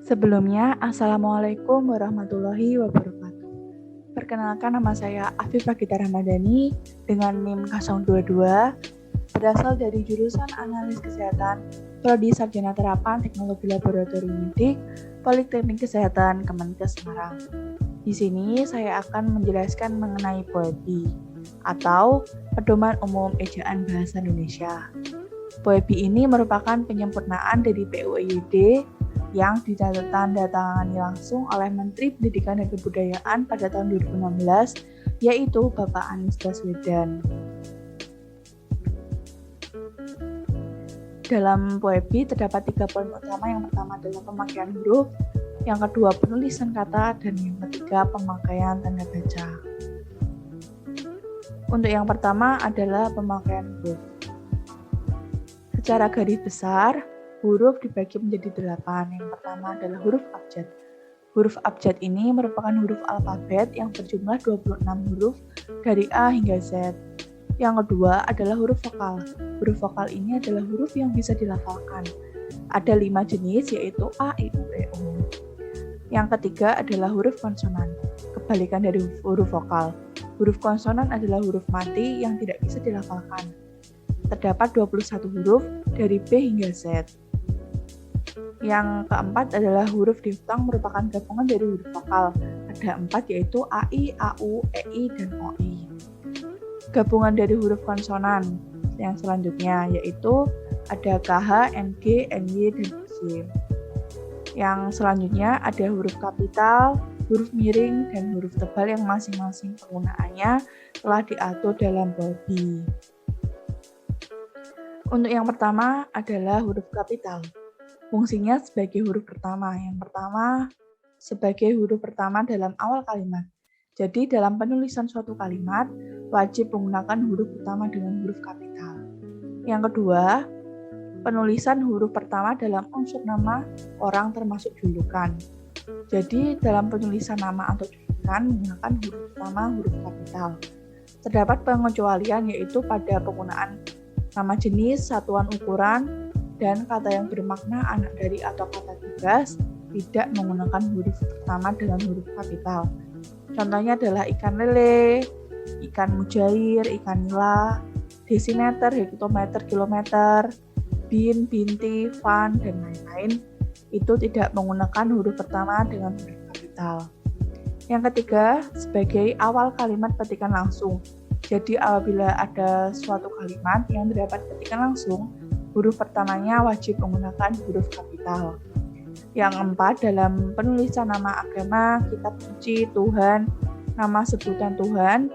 Sebelumnya, Assalamualaikum warahmatullahi wabarakatuh. Perkenalkan, nama saya Afifah Gita Ramadhani dengan NIM 022, berasal dari jurusan Analis Kesehatan, Prodi Sarjana Terapan Teknologi Laboratorium Medik, Politeknik Kesehatan Kemenkes Semarang. Di sini saya akan menjelaskan mengenai POEBI atau Pedoman Umum Ejaan Bahasa Indonesia. POEBI ini merupakan penyempurnaan dari PUED yang ditandatangani langsung oleh Menteri Pendidikan dan Kebudayaan pada tahun 2016, yaitu Bapak Anies Baswedan. Dalam POEBI terdapat 3 poin utama. Yang pertama adalah pemakaian huruf, yang kedua penulisan kata, dan yang ketiga pemakaian tanda baca. Untuk yang pertama adalah pemakaian huruf. Secara garis besar, huruf dibagi menjadi 8. Yang pertama adalah huruf abjad. Huruf abjad ini merupakan huruf alfabet yang berjumlah 26 huruf dari A hingga Z. Yang kedua adalah huruf vokal. Huruf vokal ini adalah huruf yang bisa dilafalkan. Ada 5 jenis, yaitu A, I, U, E, O. Yang ketiga adalah huruf konsonan. Kebalikan dari huruf vokal. Huruf konsonan adalah huruf mati yang tidak bisa dilafalkan. Terdapat 21 huruf dari B hingga Z. Yang keempat adalah huruf diftong, merupakan gabungan dari huruf vokal. Ada 4, yaitu AI, AU, EI, dan OI. Gabungan dari huruf konsonan yang selanjutnya yaitu ada KH, NG, NY, dan Z. Yang selanjutnya ada huruf kapital, huruf miring, dan huruf tebal yang masing-masing penggunaannya telah diatur dalam POEBI. Untuk yang pertama adalah huruf kapital. Fungsinya sebagai huruf pertama. Yang pertama sebagai huruf pertama dalam awal kalimat. Jadi dalam penulisan suatu kalimat wajib menggunakan huruf pertama dengan huruf kapital. Yang kedua, penulisan huruf pertama dalam unsur nama orang termasuk julukan. Jadi dalam penulisan nama atau julukan menggunakan huruf pertama huruf kapital. Terdapat pengecualian, yaitu pada penggunaan nama jenis, satuan ukuran, dan kata yang bermakna anak dari atau kata tugas tidak menggunakan huruf pertama dengan huruf kapital. Contohnya adalah ikan lele, ikan mujair, ikan nila, desimeter, hektometer, kilometer, bin, binti, van, dan lain-lain. Itu tidak menggunakan huruf pertama dengan huruf kapital. Yang ketiga, sebagai awal kalimat petikan langsung. Jadi apabila ada suatu kalimat yang terdapat petikan langsung, huruf pertamanya wajib menggunakan huruf kapital. Yang keempat, dalam penulisan nama agama, kitab suci, Tuhan, nama sebutan Tuhan,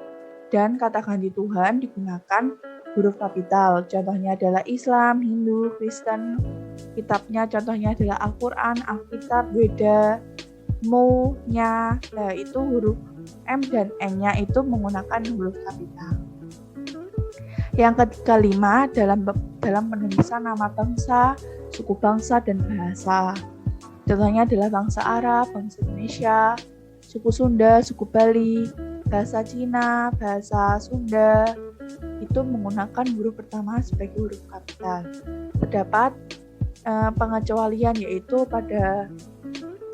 dan kata ganti Tuhan digunakan huruf kapital. Contohnya adalah Islam, Hindu, Kristen. Kitabnya contohnya adalah Al-Quran, Alkitab, Weda, Mu, Nya. Nah, itu huruf M dan N-nya itu menggunakan huruf kapital. Yang kelima, dalam penulisan nama bangsa, suku bangsa, dan bahasa. Contohnya adalah bangsa Arab, bangsa Indonesia, suku Sunda, suku Bali, bahasa Cina, bahasa Sunda. Itu menggunakan huruf pertama sebagai huruf kapital. Terdapat pengecualian, yaitu pada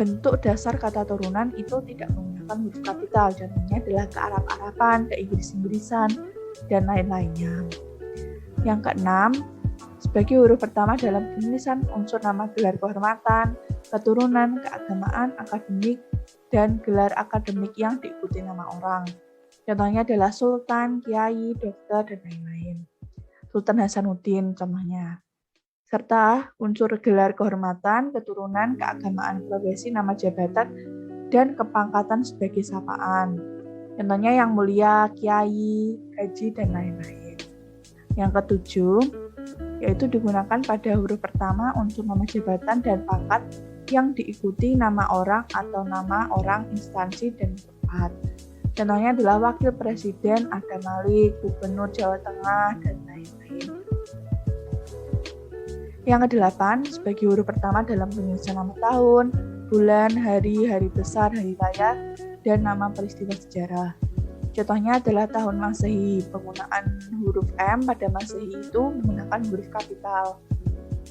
bentuk dasar kata turunan itu tidak menggunakan huruf kapital. Contohnya adalah ke-Arab-Araban, ke-Inggris-Inggrisan, dan lain-lainnya. Yang keenam, sebagai huruf pertama dalam penulisan unsur nama gelar kehormatan, keturunan, keagamaan, akademik, dan gelar akademik yang diikuti nama orang. Contohnya adalah Sultan, Kiai, Dokter, dan lain-lain. Sultan Hasanuddin contohnya. Serta unsur gelar kehormatan, keturunan, keagamaan, profesi, nama jabatan, dan kepangkatan sebagai sapaan. Contohnya yang mulia, kiai, haji, dan lain-lain. Yang ketujuh, yaitu digunakan pada huruf pertama unsur nama jabatan dan pangkat yang diikuti nama orang atau nama orang, instansi, dan tempat. Contohnya adalah Wakil Presiden, Adam Malik, Gubernur Jawa Tengah, dan lain-lain. Yang kedelapan, sebagai huruf pertama dalam penulisan nama tahun, bulan, hari, hari besar, hari raya, dan nama peristiwa sejarah. Contohnya adalah tahun Masehi. Penggunaan huruf M pada Masehi itu menggunakan huruf kapital.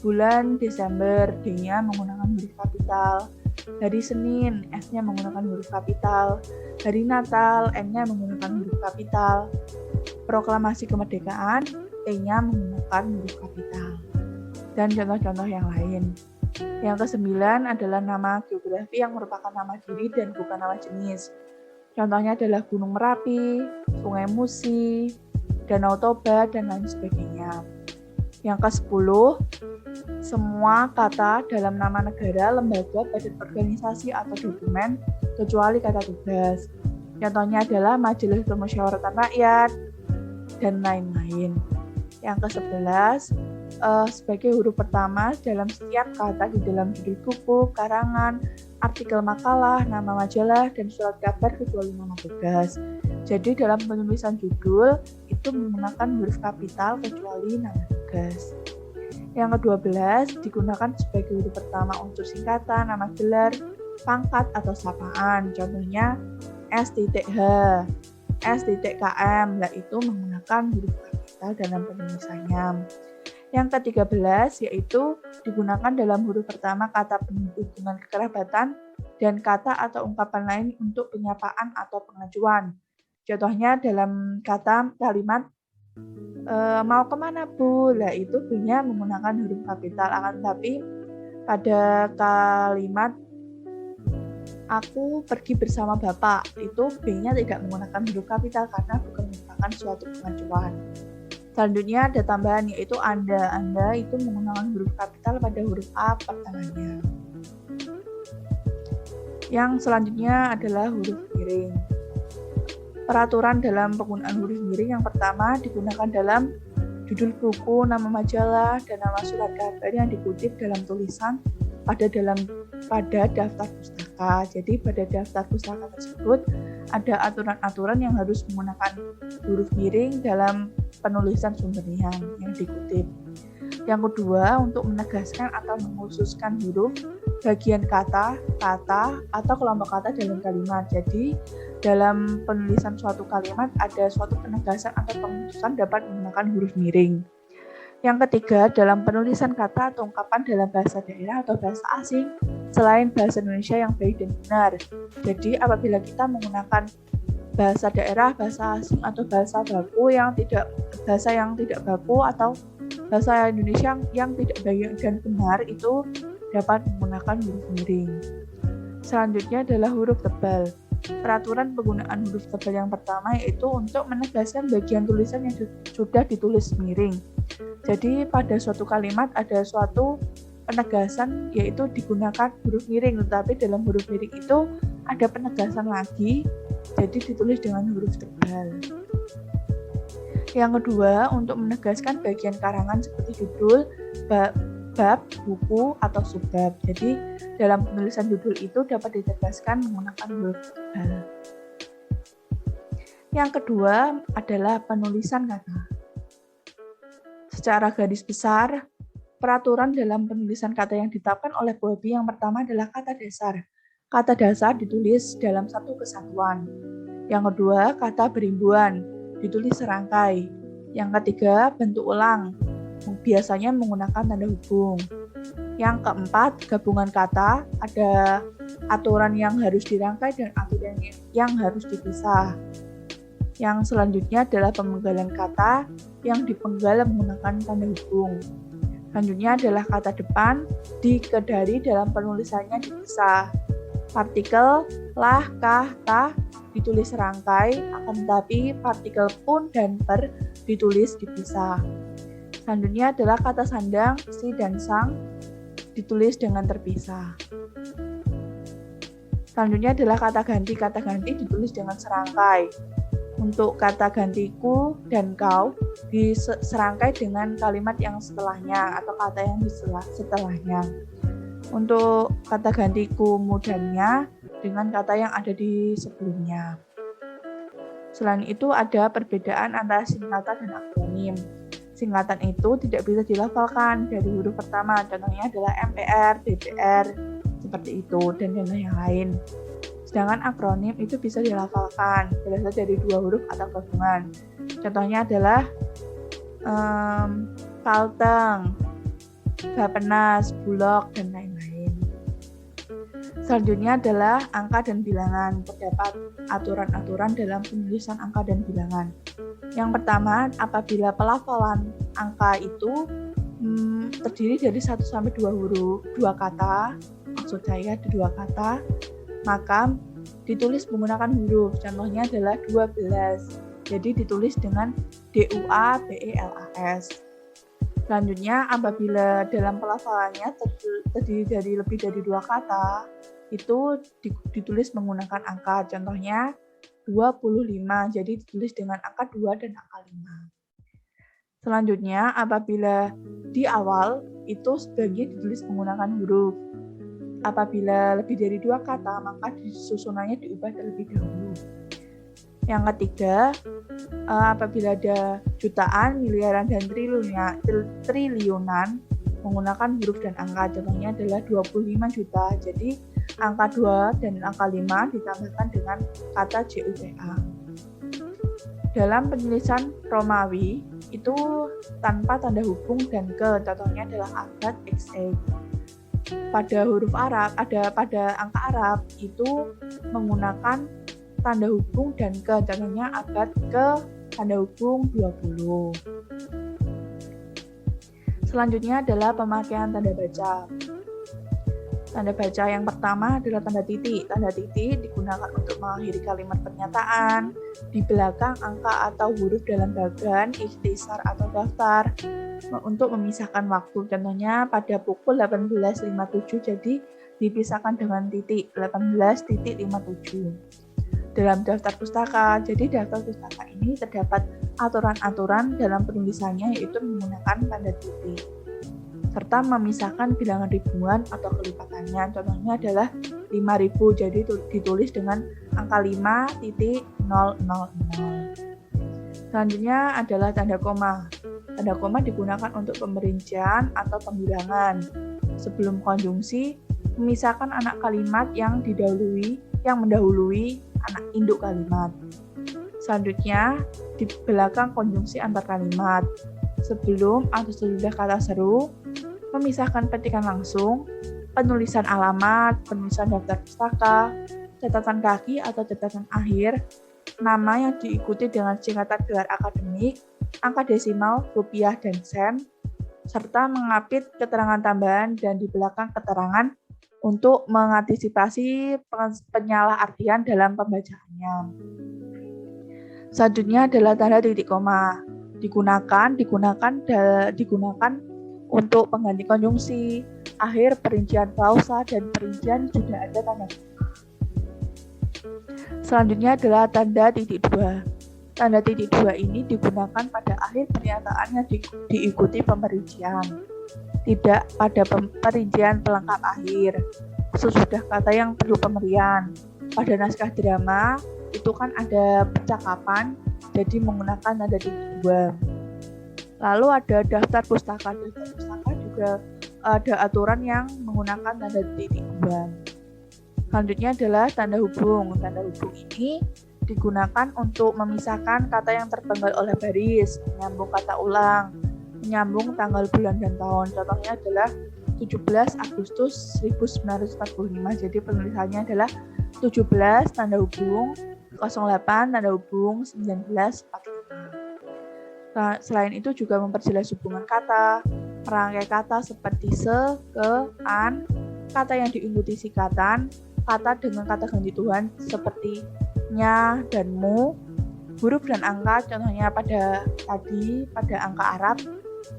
Bulan Desember, D-nya menggunakan huruf kapital. Hari Senin, S-nya menggunakan huruf kapital. Hari Natal, N-nya menggunakan huruf kapital. Proklamasi kemerdekaan, T-nya menggunakan huruf kapital. Dan contoh-contoh yang lain. Yang ke-9 adalah nama geografi yang merupakan nama diri dan bukan nama jenis. Contohnya adalah Gunung Merapi, Sungai Musi, Danau Toba, dan lain sebagainya. Yang ke-10, semua kata dalam nama negara, lembaga, badan organisasi, atau dokumen, kecuali kata tugas. Contohnya adalah Majelis Permusyawaratan Rakyat, dan lain-lain. Yang ke-11, sebagai huruf pertama dalam setiap kata di dalam judul buku, karangan, artikel makalah, nama majalah, dan surat kabar kecuali nama tugas. Jadi dalam penulisan judul itu menggunakan huruf kapital kecuali nama tugas. Yang ke-12 digunakan sebagai huruf pertama unsur singkatan, nama gelar, pangkat, atau sapaan. Contohnya S.H, S.KM, yaitu menggunakan huruf kapital dalam penulisannya. Yang ke-13 yaitu digunakan dalam huruf pertama kata penghubungan kekerabatan dan kata atau ungkapan lain untuk penyapaan atau pengajuan. Contohnya dalam kalimat mau kemana Bu? Lah itu B-nya menggunakan huruf kapital, akan tetapi pada kalimat aku pergi bersama Bapak itu B-nya tidak menggunakan huruf kapital karena bukan merupakan suatu pengajuan. Selanjutnya ada tambahan yaitu Anda. Anda itu menggunakan huruf kapital pada huruf A pertamanya. Yang selanjutnya adalah huruf miring. Peraturan dalam penggunaan huruf miring yang pertama digunakan dalam judul buku, nama majalah, dan nama surat kabar yang dikutip dalam tulisan pada daftar pustaka. Jadi pada daftar pustaka tersebut ada aturan-aturan yang harus menggunakan huruf miring dalam penulisan sumbernya yang dikutip. Yang kedua, untuk menegaskan atau mengkhususkan huruf, bagian kata, atau kelompok kata dalam kalimat. Jadi, dalam penulisan suatu kalimat ada suatu penegasan atau pengkhususan dapat menggunakan huruf miring. Yang ketiga, dalam penulisan kata atau ungkapan dalam bahasa daerah atau bahasa asing selain bahasa Indonesia yang baik dan benar. Jadi, apabila kita menggunakan bahasa daerah, bahasa asing, atau bahasa yang tidak baku atau bahasa Indonesia yang tidak baik dan benar itu dapat menggunakan huruf miring. Selanjutnya adalah huruf tebal. Peraturan penggunaan huruf tebal yang pertama yaitu untuk menegaskan bagian tulisan yang sudah ditulis miring. Jadi pada suatu kalimat ada suatu penegasan yaitu digunakan huruf miring, tetapi dalam huruf miring itu ada penegasan lagi, jadi ditulis dengan huruf tebal. Yang kedua, untuk menegaskan bagian karangan seperti judul, bab, buku, atau subbab. Jadi dalam penulisan judul itu dapat ditegaskan menggunakan huruf tebal. Yang kedua adalah penulisan kata. Secara garis besar, peraturan dalam penulisan kata yang ditetapkan oleh Bobby yang pertama adalah kata dasar. Kata dasar ditulis dalam satu kesatuan. Yang kedua, kata berimbuan, ditulis serangkai. Yang ketiga, bentuk ulang, biasanya menggunakan tanda hubung. Yang keempat, gabungan kata, ada aturan yang harus dirangkai dan aturan yang harus dipisah. Yang selanjutnya adalah pemenggalan kata yang dipenggal menggunakan tanda hubung. Selanjutnya adalah kata depan, dikedari dalam penulisannya dipisah. Partikel lah, kah, tah ditulis serangkai, akan tetapi partikel pun dan per ditulis dipisah. Selanjutnya adalah kata sandang, si dan sang ditulis dengan terpisah. Selanjutnya adalah kata ganti ditulis dengan serangkai. Untuk kata gantiku dan kau diserangkai dengan kalimat yang setelahnya atau kata yang setelahnya. Untuk kata gantiku mudanya dengan kata yang ada di sebelumnya. Selain itu ada perbedaan antara singkatan dan akronim. Singkatan itu tidak bisa dilafalkan dari huruf pertama, contohnya adalah MPR, DPR, seperti itu, dan yang lain. Sedangkan akronim itu bisa dilafalkan, berasal dari dua huruf atau gabungan. Contohnya adalah Kalteng, Bapenas, Bulog, dan lain-lain. Selanjutnya adalah angka dan bilangan. Terdapat aturan-aturan dalam penulisan angka dan bilangan. Yang pertama, apabila pelafalan angka itu terdiri dari 1 sampai 2 huruf, 2 kata, maksud saya ada 2 kata, maka ditulis menggunakan huruf. Contohnya adalah 12. Jadi ditulis dengan DUABELAS. Selanjutnya, apabila dalam pelafalannya terdiri dari lebih dari 2 kata, itu ditulis menggunakan angka. Contohnya 25, jadi ditulis dengan angka 2 dan angka 5. Selanjutnya, apabila di awal itu sebagian ditulis menggunakan huruf. Apabila lebih dari 2 kata, maka susunannya diubah terlebih dahulu. Yang ketiga, apabila ada jutaan, miliaran, dan triliunan menggunakan huruf dan angka. Contohnya adalah 25 juta. Jadi angka 2 dan angka 5 ditambahkan dengan kata JUTA. Dalam penulisan Romawi itu tanpa tanda hubung dan ke. Contohnya adalah abad XX. Pada huruf Arab, pada angka Arab itu menggunakan tanda hubung dan ke. Contohnya abad ke tanda hubung 20. Selanjutnya adalah pemakaian tanda baca. Tanda baca yang pertama adalah tanda titik. Tanda titik digunakan untuk mengakhiri kalimat pernyataan, di belakang angka atau huruf dalam bagan, ikhtisar atau daftar, untuk memisahkan waktu. Contohnya pada pukul 18.57, jadi dipisahkan dengan titik 18.57. Dalam daftar pustaka, jadi daftar pustaka ini terdapat aturan-aturan dalam penulisannya, yaitu menggunakan tanda titik, serta memisahkan bilangan ribuan atau kelipatannya. Contohnya adalah 5.000, jadi ditulis dengan angka 5.000. Selanjutnya adalah tanda koma. Tanda koma digunakan untuk pemerincian atau pembilangan. Sebelum konjungsi, memisahkan anak kalimat yang mendahului anak induk kalimat. Selanjutnya, di belakang konjungsi antar kalimat. Sebelum atau sesudah kata seru, memisahkan petikan langsung, penulisan alamat, penulisan daftar pustaka, catatan kaki atau catatan akhir, nama yang diikuti dengan singkatan gelar akademik, angka desimal, rupiah, dan sen, serta mengapit keterangan tambahan dan di belakang keterangan untuk mengantisipasi penyalahartian dalam pembacaannya. Selanjutnya adalah tanda titik koma. Digunakan untuk pengganti konjungsi, akhir perincian klausa, dan perincian sudah ada tanda koma. Selanjutnya adalah tanda titik dua. Tanda titik dua ini digunakan pada akhir pernyataan yang diikuti pemerincian, tidak pada perincian pelengkap akhir, sesudah kata yang perlu pemberian. Pada naskah drama itu kan ada percakapan, jadi menggunakan tanda titik dua. Lalu ada daftar pustaka. Daftar pustaka juga ada aturan yang menggunakan tanda titik dua. Selanjutnya adalah tanda hubung. Tanda hubung ini digunakan untuk memisahkan kata yang terpenggal oleh baris, menyambung kata ulang, menyambung tanggal, bulan, dan tahun. Contohnya adalah 17 Agustus 1945. Jadi penulisannya adalah 17 tanda hubung 08 tanda hubung 1945. Selain itu juga memperjelas hubungan kata, merangkai kata seperti se, ke, an, kata yang diikuti sikatan, kata dengan kata ganti Tuhan seperti nya dan mu, huruf dan angka. Contohnya pada angka Arab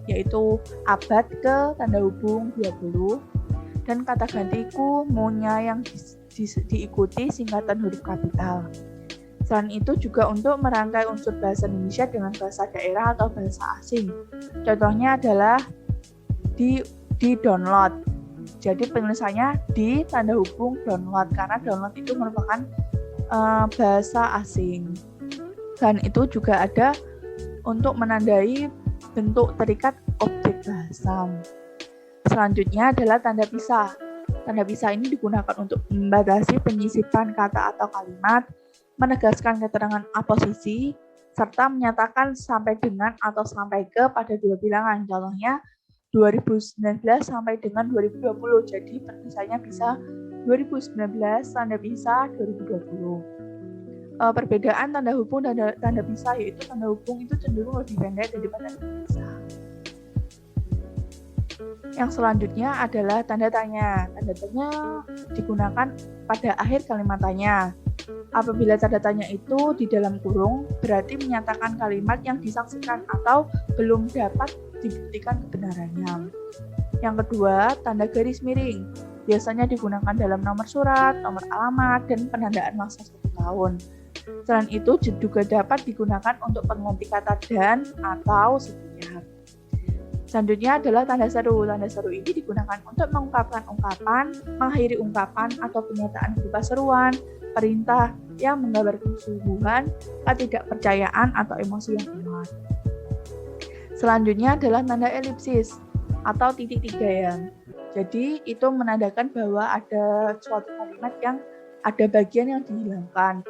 yaitu abad ke tanda hubung 20, dan kata gantiku, mu-nya yang diikuti singkatan huruf kapital. Selain itu juga untuk merangkai unsur bahasa Indonesia dengan bahasa daerah atau bahasa asing. Contohnya adalah di download. Jadi penulisannya di tanda hubung download, karena download itu merupakan bahasa asing. Dan itu juga ada untuk menandai bentuk terikat objek bahasa. Selanjutnya adalah tanda pisah. Tanda pisah ini digunakan untuk membatasi penyisipan kata atau kalimat, menegaskan keterangan aposisi, serta menyatakan sampai dengan atau sampai ke pada dua bilangan. Contohnya 2019 sampai dengan 2020. Jadi penulisannya bisa 2019, tanda pisah 2020. Perbedaan tanda hubung dan tanda pisah yaitu tanda hubung itu cenderung lebih pendek daripada tanda pisah. Yang selanjutnya adalah tanda tanya. Tanda tanya digunakan pada akhir kalimat tanya. Apabila tanda tanya itu di dalam kurung, berarti menyatakan kalimat yang disaksikan atau belum dapat dibuktikan kebenarannya. Yang kedua, tanda garis miring. Biasanya digunakan dalam nomor surat, nomor alamat, dan penandaan masa 1 tahun. Selain itu juga dapat digunakan untuk pengganti kata dan atau setiap. Selanjutnya adalah tanda seru. Tanda seru ini digunakan untuk mengungkapkan ungkapan, mengakhiri ungkapan atau pernyataan berupa seruan, perintah yang menggambarkan kesungguhan, ketidakpercayaan atau emosi yang kuat. Selanjutnya adalah tanda elipsis atau titik 3 ya. Jadi itu menandakan bahwa ada suatu kalimat yang ada bagian yang dihilangkan.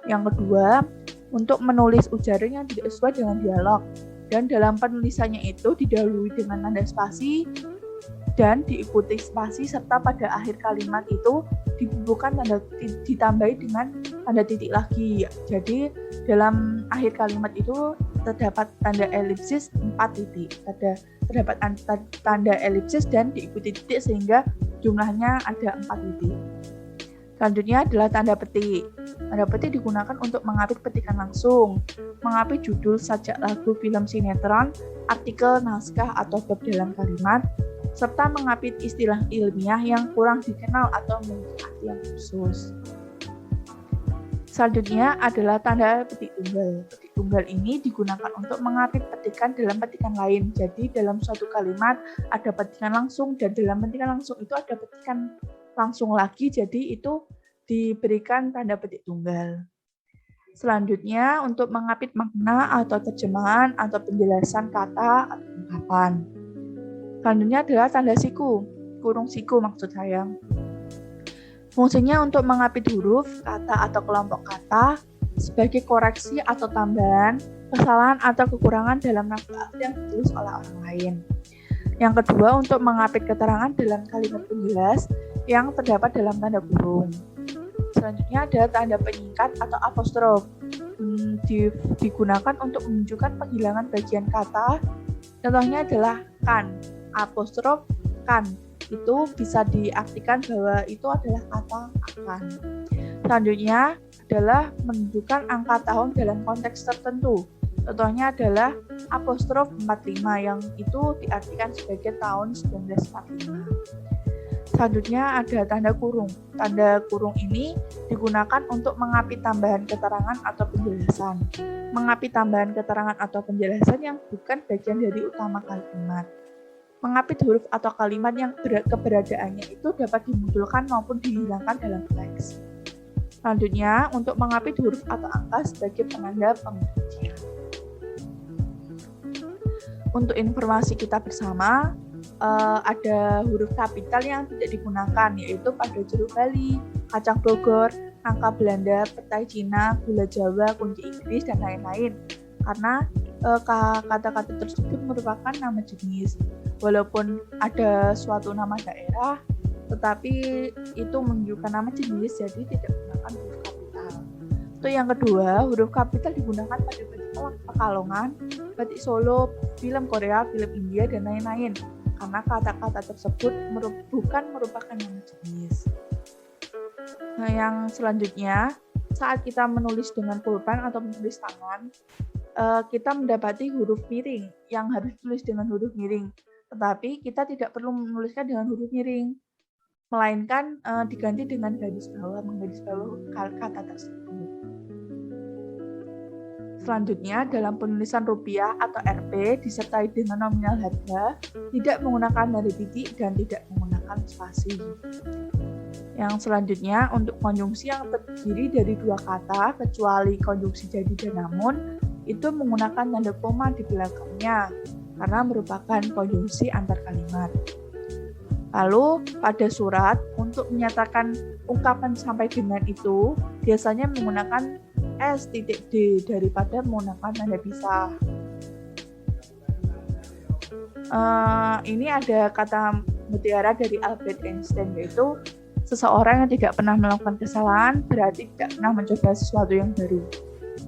Yang kedua, untuk menulis ujaran yang tidak sesuai dengan dialog. Dan dalam penulisannya itu didahului dengan tanda spasi dan diikuti spasi serta pada akhir kalimat itu dibubuhkan tanda ditambahi dengan tanda titik lagi. Jadi dalam akhir kalimat itu terdapat tanda elipsis 4 titik. Terdapat tanda elipsis dan diikuti titik sehingga jumlahnya ada 4 titik. Selanjutnya adalah tanda petik. Tanda petik digunakan untuk mengapit petikan langsung, mengapit judul sajak lagu film sinetron, artikel, naskah, atau bab dalam kalimat, serta mengapit istilah ilmiah yang kurang dikenal atau memiliki arti yang khusus. Selanjutnya adalah tanda petik tunggal. Petik tunggal ini digunakan untuk mengapit petikan dalam petikan lain. Jadi dalam suatu kalimat ada petikan langsung dan dalam petikan langsung itu ada petikan langsung lagi, jadi itu diberikan tanda petik tunggal. Selanjutnya untuk mengapit makna atau terjemahan atau penjelasan kata atau ungkapan. Selanjutnya adalah tanda siku, kurung siku maksud saya. Fungsinya untuk mengapit huruf, kata atau kelompok kata sebagai koreksi atau tambahan, kesalahan atau kekurangan dalam naskah yang ditulis oleh orang lain. Yang kedua, untuk mengapit keterangan dalam kalimat penjelas yang terdapat dalam tanda kurung. Selanjutnya ada tanda penyingkat atau apostrof. Digunakan untuk menunjukkan penghilangan bagian kata. Contohnya adalah kan, apostrof kan. Itu bisa diartikan bahwa itu adalah kata akan. Selanjutnya adalah menunjukkan angka tahun dalam konteks tertentu. Contohnya adalah apostrof 45 yang itu diartikan sebagai tahun 1945. Selanjutnya ada tanda kurung. Tanda kurung ini digunakan untuk mengapit tambahan keterangan atau penjelasan. Mengapit tambahan keterangan atau penjelasan yang bukan bagian dari utama kalimat. Mengapit huruf atau kalimat yang keberadaannya itu dapat dimunculkan maupun dihilangkan dalam teks. Selanjutnya, untuk mengapit huruf atau angka sebagai penanda penguncian. Untuk informasi kita bersama, ada huruf kapital yang tidak digunakan, yaitu pada jeruk Bali, kacang Bogor, angka Belanda, petai Cina, gula Jawa, kunci Inggris, dan lain-lain. Karena kata-kata tersebut merupakan nama jenis. Walaupun ada suatu nama daerah, tetapi itu menunjukkan nama jenis, jadi tidak menggunakan huruf kapital. Untuk yang kedua, huruf kapital digunakan pada batik Pekalongan, batik Solo, film Korea, film India, dan lain-lain. Karena kata-kata tersebut bukan merupakan nama jenis. Nah, yang selanjutnya, saat kita menulis dengan pulpen atau menulis tangan, kita mendapati huruf miring yang harus ditulis dengan huruf miring. Tetapi kita tidak perlu menuliskan dengan huruf miring, melainkan diganti dengan garis bawah, menggaris bawah kata tersebut. Selanjutnya, dalam penulisan rupiah atau Rp disertai dengan nominal harga, tidak menggunakan tanda titik dan tidak menggunakan spasi. Yang selanjutnya, untuk konjungsi yang terdiri dari 2 kata, kecuali konjungsi jadi dan namun, itu menggunakan tanda koma di belakangnya, karena merupakan konjungsi antar kalimat. Lalu, pada surat, untuk menyatakan ungkapan sampai dengan itu, biasanya menggunakan S.D daripada menggunakan tanda pisah. Ini ada kata mutiara dari Albert Einstein, yaitu seseorang yang tidak pernah melakukan kesalahan berarti tidak pernah mencoba sesuatu yang baru.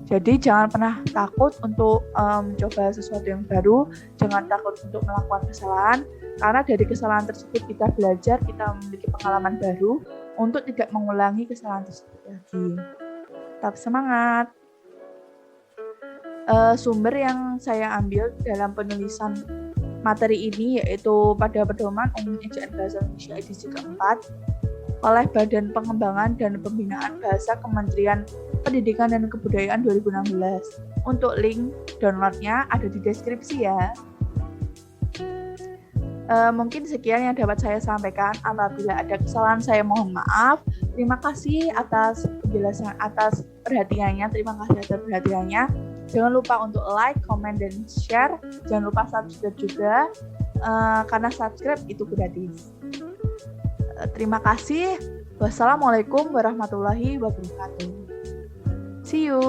Jadi jangan pernah takut untuk mencoba sesuatu yang baru, jangan takut untuk melakukan kesalahan, karena dari kesalahan tersebut kita belajar, kita memiliki pengalaman baru untuk tidak mengulangi kesalahan tersebut lagi. Tetap semangat. Sumber yang saya ambil dalam penulisan materi ini yaitu pada Pedoman Umum Ejaan Bahasa Indonesia edisi keempat oleh Badan Pengembangan dan Pembinaan Bahasa Kementerian Pendidikan dan Kebudayaan 2016. Untuk link downloadnya ada di deskripsi ya. Mungkin sekian yang dapat saya sampaikan. Apabila ada kesalahan saya mohon maaf. Terima kasih atas penjelasan, atas perhatiannya. Terima kasih atas perhatiannya. Jangan lupa untuk like, comment, dan share. Jangan lupa subscribe juga, karena subscribe itu gratis. Terima kasih. Wassalamualaikum warahmatullahi wabarakatuh. See you.